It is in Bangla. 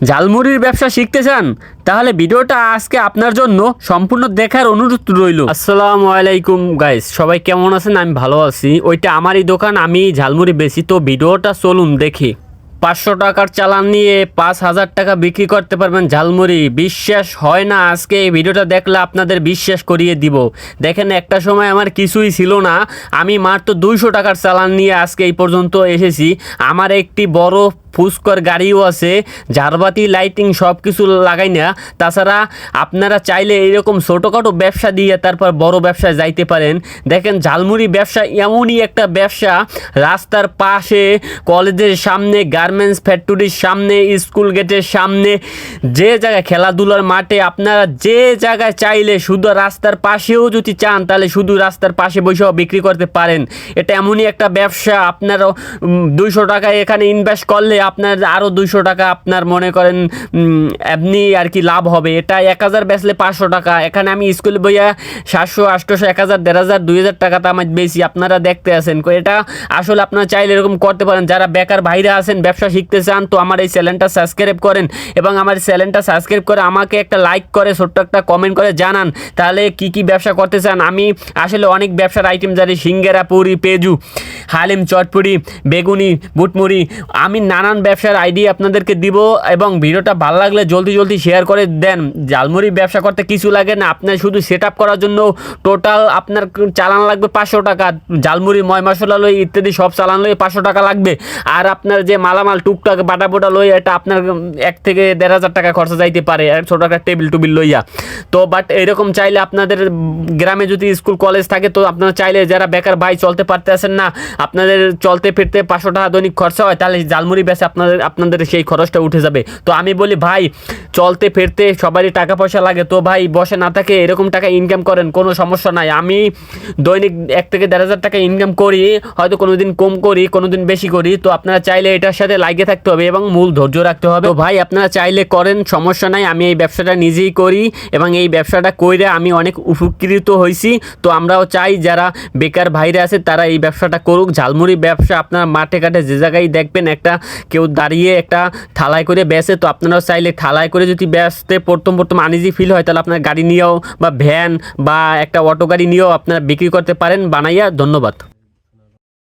ঝালমুড়ির ব্যবসা শিখতে চান? তাহলে ভিডিওটা আজকে আপনার জন্য সম্পূর্ণ দেখার অনুরোধ রইল। আসসালামু আলাইকুম গাইস, সবাই কেমন আছেন? আমি ভালো আছি। ওইটা আমারই দোকান, আমি ঝালমুড়ি বেচি। তো ভিডিওটা চলুন দেখি। 500 টাকার চালান নিয়ে 5,000 টাকা বিক্রি করতে পারবেন ঝালমুড়ি। বিশ্বাস হয় না? আজকে এই ভিডিওটা দেখলে আপনাদের বিশ্বাস করিয়ে দিব। দেখেন, একটা সময় আমার কিছুই ছিল না, আমি মাত্র 200 টাকার চালান নিয়ে আজকে এই পর্যন্ত এসেছি। আমার একটি বড় ফুসকর গাড়িও আছে, ঝাড়বাতি লাইটিং সব কিছু লাগাই না। তাছাড়া আপনারা চাইলে এরকম ছোটোখাটো ব্যবসা দিয়ে তারপর বড় ব্যবসায় যাইতে পারেন। দেখেন, ঝালমুড়ি ব্যবসা এমনই একটা ব্যবসা, রাস্তার পাশে, কলেজের সামনে, গার্মেন্টস ফ্যাক্টরির সামনে, স্কুল গেটের সামনে, যে জায়গায় খেলাধুলার মাঠে, আপনারা যে জায়গায় চাইলে, শুধু রাস্তার পাশেও যদি চান তাহলে শুধু রাস্তার পাশে বসেও বিক্রি করতে পারেন। এটা এমনই একটা ব্যবসা, আপনারা 200 টাকায় এখানে ইনভেস্ট করলে আপনার আরও 200 টাকা আপনার মনে করেন এমনি আর কি লাভ হবে। এটা 1000 বেচলে 500 টাকা। এখানে আমি স্কুল বইয়া 700, 800, 1000, 1500, 2000 টাকা তো আমার বেশি। আপনারা দেখতে আছেন, এটা আসলে আপনারা চাইলে এরকম করতে পারেন। যারা বেকার ভাইরা আছেন, ব্যবসা শিখতে চান, তো আমার এই চ্যানেলটা সাবস্ক্রাইব করেন এবং আমার চ্যানেলটা সাবস্ক্রাইব করে আমাকে একটা লাইক করে ছোট্ট একটা কমেন্ট করে জানান তাহলে কি কি ব্যবসা করতে চান। আমি আসলে অনেক ব্যবসার আইটেম জানি, সিঙ্গারা, পুরি, পেঁয়াজু, হালিম, চটপুরি, বেগুনি, বুটমুড়ি, আমি নানান ব্যবসার আইডিয়া আপনাদেরকে দিব। এবং ভিডিওটা ভালো লাগলে জলদি জলদি শেয়ার করে দেন। ঝালমুড়ি ব্যবসা করতে কিছু লাগে না, আপনার শুধু সেট আপ করার জন্য টোটাল আপনার চালান লাগবে 500 টাকা। ঝালমুড়ি, ময় মশলা লই ইত্যাদি সব চালান লই 500 টাকা লাগবে। আর আপনার যে মালামাল টুকটাক বাটা বোটা লই, এটা আপনার 1 থেকে 1,500 টাকা খরচা যাইতে পারে, ছোটো একটা টেবিল টুবিল লইয়া। তো বাট এরকম চাইলে আপনাদের গ্রামে যদি স্কুল কলেজ থাকে, তো আপনারা চাইলে যারা বেকার ভাই চলতে পারতেছেন না, আপনাদের চলতে ফিরতে 500 টাকা দৈনিক খরচা হয়, তাহলে ঝালমুড়ি বেচে আপনাদের সেই খরচটা উঠে যাবে। তো আমি বলি ভাই, চলতে ফিরতে সবারই টাকা পয়সা লাগে, তো ভাই বসে না থাকে এরকম টাকা ইনকাম করেন, কোনো সমস্যা নাই। আমি দৈনিক 1 থেকে 1,500 টাকা ইনকাম করি, হয়তো কোনো দিন কম করি, কোনো দিন বেশি করি। তো আপনারা চাইলে এটার সাথে লাগিয়ে থাকতে হবে এবং মূল ধৈর্য রাখতে হবে। তো ভাই আপনারা চাইলে করেন, সমস্যা নাই। আমি এই ব্যবসাটা নিজেই করি এবং এই ব্যবসাটা করে আমি অনেক উপকৃত হয়েছি। তো আমরাও চাই যারা বেকার ভাইরা আছে তারা এই ব্যবসাটা করুক। ঝালমুড়ি ব্যবসা আপনার মাঠে ঘাটে যে জায়গায় দেখবেন একটা কেউ দাঁড়িয়ে একটা থালায় করে বেচে, তো আপনারাও চাইলে থালায় করে যদি বেচতে প্রথম আনইজি ফিল হয়, তাহলে আপনার গাড়ি নিয়েও বা ভ্যান বা একটা অটো গাড়ি নিয়েও আপনারা বিক্রি করতে পারেন বানাইয়া। ধন্যবাদ।